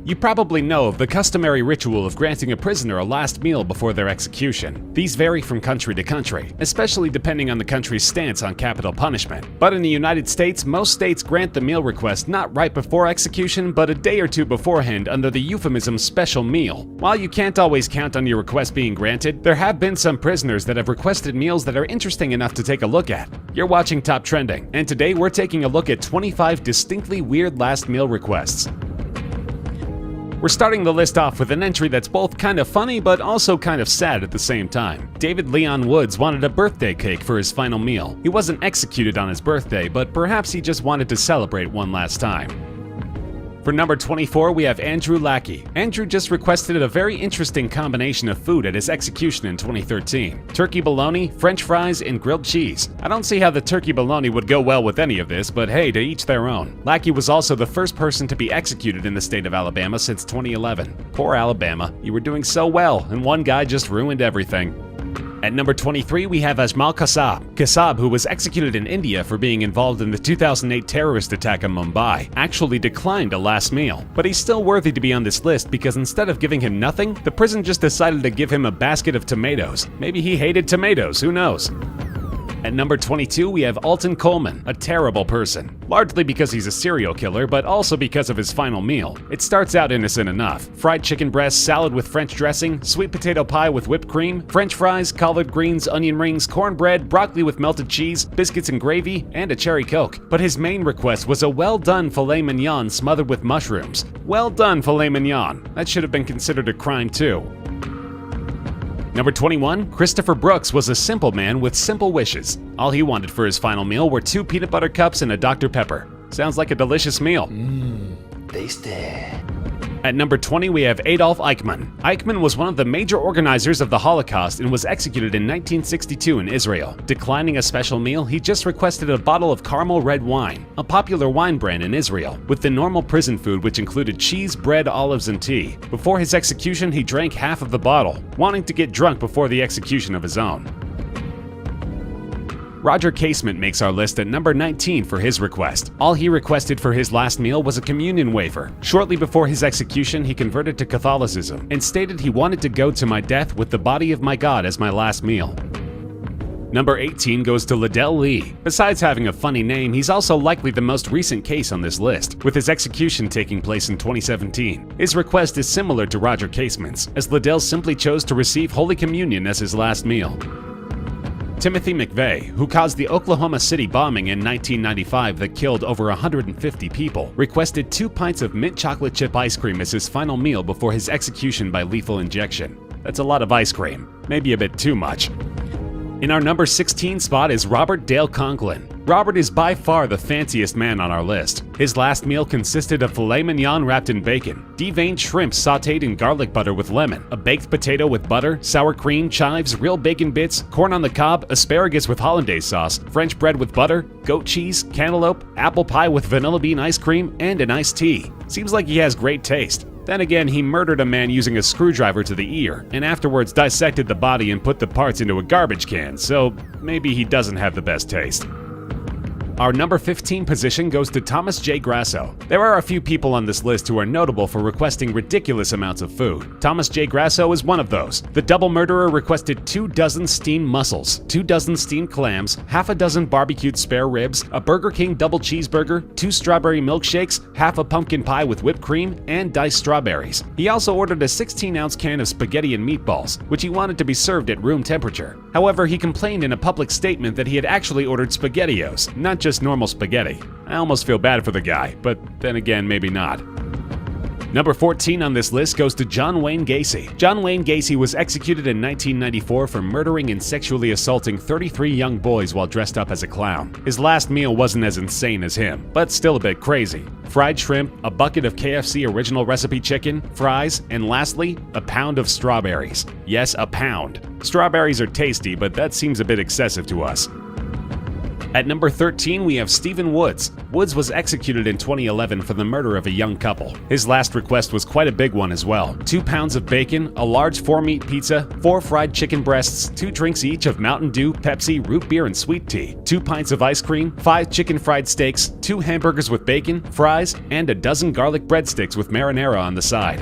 You probably know of the customary ritual of granting a prisoner a last meal before their execution. These vary from country to country, especially depending on the country's stance on capital punishment. But in the United States, most states grant the meal request not right before execution, but a day or two beforehand under the euphemism special meal. While you can't always count on your request being granted, there have been some prisoners that have requested meals that are interesting enough to take a look at. You're watching Top Trending, and today we're taking a look at 25 distinctly weird last meal requests. We're starting the list off with an entry that's both kind of funny but also kind of sad at the same time. David Leon Woods wanted a birthday cake for his final meal. He wasn't executed on his birthday, but perhaps he just wanted to celebrate one last time. For number 24, we have Andrew Lackey. Andrew just requested a very interesting combination of food at his execution in 2013. Turkey bologna, french fries, and grilled cheese. I don't see how the turkey bologna would go well with any of this, but hey, to each their own. Lackey was also the first person to be executed in the state of Alabama since 2011. Poor Alabama, you were doing so well, and one guy just ruined everything. At number 23, we have Ajmal Kasab. Kasab, who was executed in India for being involved in the 2008 terrorist attack in Mumbai, actually declined a last meal. But he's still worthy to be on this list because instead of giving him nothing, the prison just decided to give him a basket of tomatoes. Maybe he hated tomatoes, who knows? At number 22, we have Alton Coleman, a terrible person. Largely because he's a serial killer, but also because of his final meal. It starts out innocent enough. Fried chicken breast, salad with French dressing, sweet potato pie with whipped cream, French fries, collard greens, onion rings, cornbread, broccoli with melted cheese, biscuits and gravy, and a cherry coke. But his main request was a well-done filet mignon smothered with mushrooms. Well done, filet mignon. That should have been considered a crime too. Number 21, Christopher Brooks was a simple man with simple wishes. All he wanted for his final meal were 2 peanut butter cups and a Dr. Pepper. Sounds like a delicious meal. Tasty. At number 20, we have Adolf Eichmann. Eichmann was one of the major organizers of the Holocaust and was executed in 1962 in Israel. Declining a special meal, he just requested a bottle of caramel red wine, a popular wine brand in Israel, with the normal prison food which included cheese, bread, olives, and tea. Before his execution, he drank half of the bottle, wanting to get drunk before the execution of his own. Roger Casement makes our list at number 19 for his request. All he requested for his last meal was a communion wafer. Shortly before his execution, he converted to Catholicism and stated he wanted to go to my death with the body of my God as my last meal. Number 18 goes to Liddell Lee. Besides having a funny name, he's also likely the most recent case on this list, with his execution taking place in 2017. His request is similar to Roger Casement's, as Liddell simply chose to receive Holy Communion as his last meal. Timothy McVeigh, who caused the Oklahoma City bombing in 1995 that killed over 150 people, requested 2 pints of mint chocolate chip ice cream as his final meal before his execution by lethal injection. That's a lot of ice cream, maybe a bit too much. In our number 16 spot is Robert Dale Conklin. Robert is by far the fanciest man on our list. His last meal consisted of filet mignon wrapped in bacon, deveined shrimp sautéed in garlic butter with lemon, a baked potato with butter, sour cream, chives, real bacon bits, corn on the cob, asparagus with hollandaise sauce, French bread with butter, goat cheese, cantaloupe, apple pie with vanilla bean ice cream, and an iced tea. Seems like he has great taste. Then again, he murdered a man using a screwdriver to the ear, and afterwards dissected the body and put the parts into a garbage can, so maybe he doesn't have the best taste. Our number 15 position goes to Thomas J. Grasso. There are a few people on this list who are notable for requesting ridiculous amounts of food. Thomas J. Grasso is one of those. The double murderer requested 2 dozen steamed mussels, 2 dozen steamed clams, half a dozen barbecued spare ribs, a Burger King double cheeseburger, 2 strawberry milkshakes, half a pumpkin pie with whipped cream, and diced strawberries. He also ordered a 16-ounce can of spaghetti and meatballs, which he wanted to be served at room temperature. However, he complained in a public statement that he had actually ordered SpaghettiOs, not just normal spaghetti. I almost feel bad for the guy, but then again, maybe not. Number 14 on this list goes to John Wayne Gacy. John Wayne Gacy was executed in 1994 for murdering and sexually assaulting 33 young boys while dressed up as a clown. His last meal wasn't as insane as him, but still a bit crazy. Fried shrimp, a bucket of KFC original recipe chicken, fries, and lastly, a pound of strawberries. Yes, a pound. Strawberries are tasty, but that seems a bit excessive to us. At number 13, we have Stephen Woods. Woods was executed in 2011 for the murder of a young couple. His last request was quite a big one as well. 2 pounds of bacon, a large 4-meat pizza, 4 fried chicken breasts, 2 drinks each of Mountain Dew, Pepsi, root beer, and sweet tea, 2 pints of ice cream, 5 chicken fried steaks, 2 hamburgers with bacon, fries, and a dozen garlic breadsticks with marinara on the side.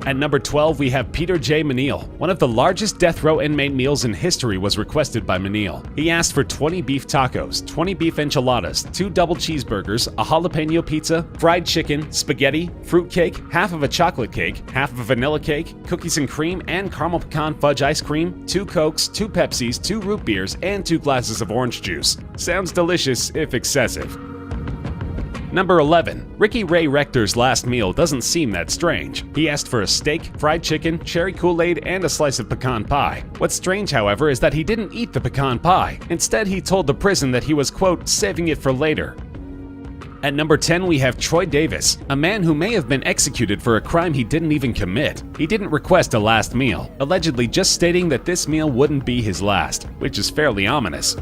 At number 12, we have Peter J. Menil. One of the largest death row inmate meals in history was requested by Menil. He asked for 20 beef tacos, 20 beef enchiladas, 2 double cheeseburgers, a jalapeno pizza, fried chicken, spaghetti, fruit cake, half of a chocolate cake, half of a vanilla cake, cookies and cream, and caramel pecan fudge ice cream, 2 Cokes, 2 Pepsis, 2 root beers, and 2 glasses of orange juice. Sounds delicious, if excessive. Number 11. Ricky Ray Rector's last meal doesn't seem that strange. He asked for a steak, fried chicken, cherry Kool-Aid, and a slice of pecan pie. What's strange, however, is that he didn't eat the pecan pie. Instead, he told the prison that he was, quote, saving it for later. At number 10, we have Troy Davis, a man who may have been executed for a crime he didn't even commit. He didn't request a last meal, allegedly just stating that this meal wouldn't be his last, which is fairly ominous.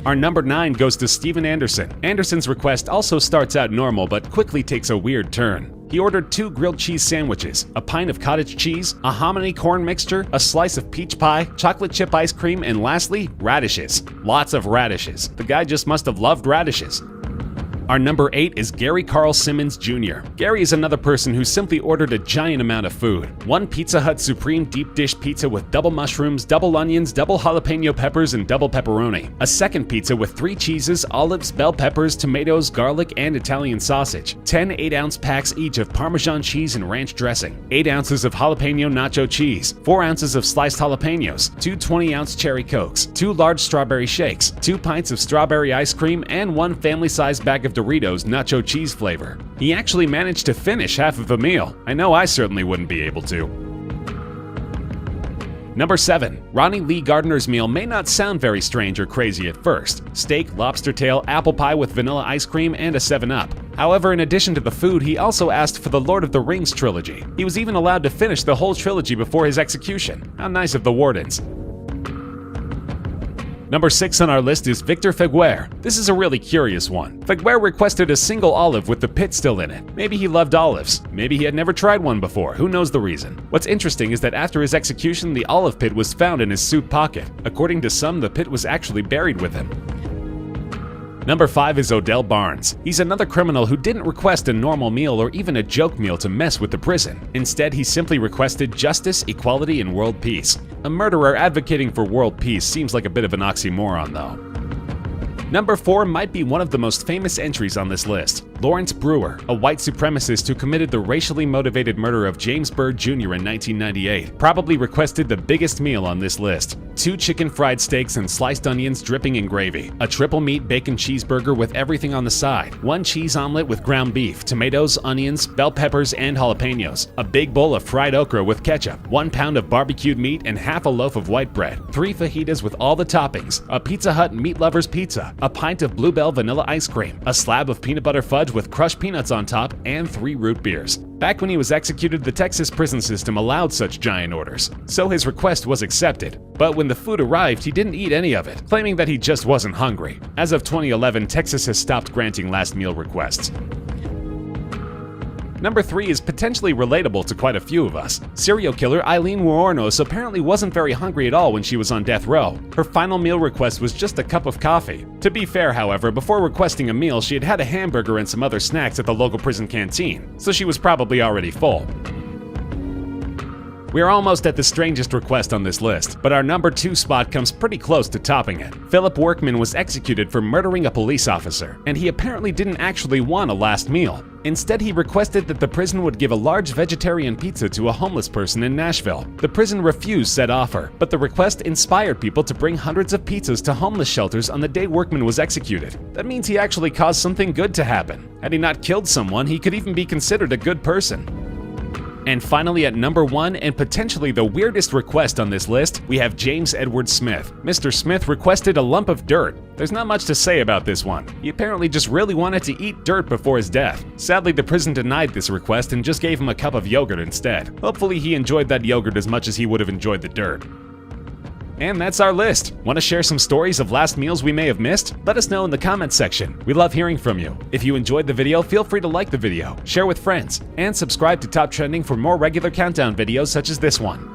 Our number 9 goes to Steven Anderson. Anderson's request also starts out normal but quickly takes a weird turn. He ordered 2 grilled cheese sandwiches, a pint of cottage cheese, a hominy corn mixture, a slice of peach pie, chocolate chip ice cream, and lastly, radishes. Lots of radishes. The guy just must have loved radishes. Our number 8 is Gary Carl Simmons Jr. Gary is another person who simply ordered a giant amount of food. 1 Pizza Hut Supreme deep dish pizza with double mushrooms, double onions, double jalapeno peppers, and double pepperoni. A second pizza with 3 cheeses, olives, bell peppers, tomatoes, garlic, and Italian sausage. 10 8-ounce packs each of Parmesan cheese and ranch dressing. 8 ounces of jalapeno nacho cheese. 4 ounces of sliced jalapenos. 2 20-ounce cherry Cokes. 2 large strawberry shakes. 2 pints of strawberry ice cream, and 1 family-sized bag of Doritos nacho cheese flavor. He actually managed to finish half of a meal. I know I certainly wouldn't be able to. Number 7. Ronnie Lee Gardner's meal may not sound very strange or crazy at first. Steak, lobster tail, apple pie with vanilla ice cream, and a 7-Up. However, in addition to the food, he also asked for the Lord of the Rings trilogy. He was even allowed to finish the whole trilogy before his execution. How nice of the wardens. Number 6 on our list is Victor Feguer. This is a really curious one. Feguer requested a single olive with the pit still in it. Maybe he loved olives. Maybe he had never tried one before. Who knows the reason? What's interesting is that after his execution, the olive pit was found in his suit pocket. According to some, the pit was actually buried with him. Number 5 is Odell Barnes. He's another criminal who didn't request a normal meal or even a joke meal to mess with the prison. Instead, he simply requested justice, equality, and world peace. A murderer advocating for world peace seems like a bit of an oxymoron, though. Number 4 might be one of the most famous entries on this list. Lawrence Brewer, a white supremacist who committed the racially motivated murder of James Byrd Jr. in 1998, probably requested the biggest meal on this list. 2 chicken fried steaks and sliced onions dripping in gravy, a triple meat bacon cheeseburger with everything on the side, 1 cheese omelet with ground beef, tomatoes, onions, bell peppers, and jalapenos, a big bowl of fried okra with ketchup, 1 pound of barbecued meat and half a loaf of white bread, 3 fajitas with all the toppings, a Pizza Hut meat lovers pizza, a pint of Bluebell vanilla ice cream, a slab of peanut butter fudge with crushed peanuts on top, and 3 root beers. Back when he was executed, the Texas prison system allowed such giant orders, so his request was accepted. But when the food arrived, he didn't eat any of it, claiming that he just wasn't hungry. As of 2011, Texas has stopped granting last meal requests. Number 3 is potentially relatable to quite a few of us. Serial killer Aileen Wuornos apparently wasn't very hungry at all when she was on death row. Her final meal request was just a cup of coffee. To be fair, however, before requesting a meal, she had had a hamburger and some other snacks at the local prison canteen, so she was probably already full. We are almost at the strangest request on this list, but our number 2 spot comes pretty close to topping it. Philip Workman was executed for murdering a police officer, and he apparently didn't actually want a last meal. Instead, he requested that the prison would give a large vegetarian pizza to a homeless person in Nashville. The prison refused said offer, but the request inspired people to bring hundreds of pizzas to homeless shelters on the day Workman was executed. That means he actually caused something good to happen. Had he not killed someone, he could even be considered a good person. And finally, at number 1, and potentially the weirdest request on this list, we have James Edward Smith. Mr. Smith requested a lump of dirt. There's not much to say about this one. He apparently just really wanted to eat dirt before his death. Sadly, the prison denied this request and just gave him a cup of yogurt instead. Hopefully he enjoyed that yogurt as much as he would have enjoyed the dirt. And that's our list. Want to share some stories of last meals we may have missed? Let us know in the comments section. We love hearing from you. If you enjoyed the video, feel free to like the video, share with friends, and subscribe to Top Trending for more regular countdown videos such as this one.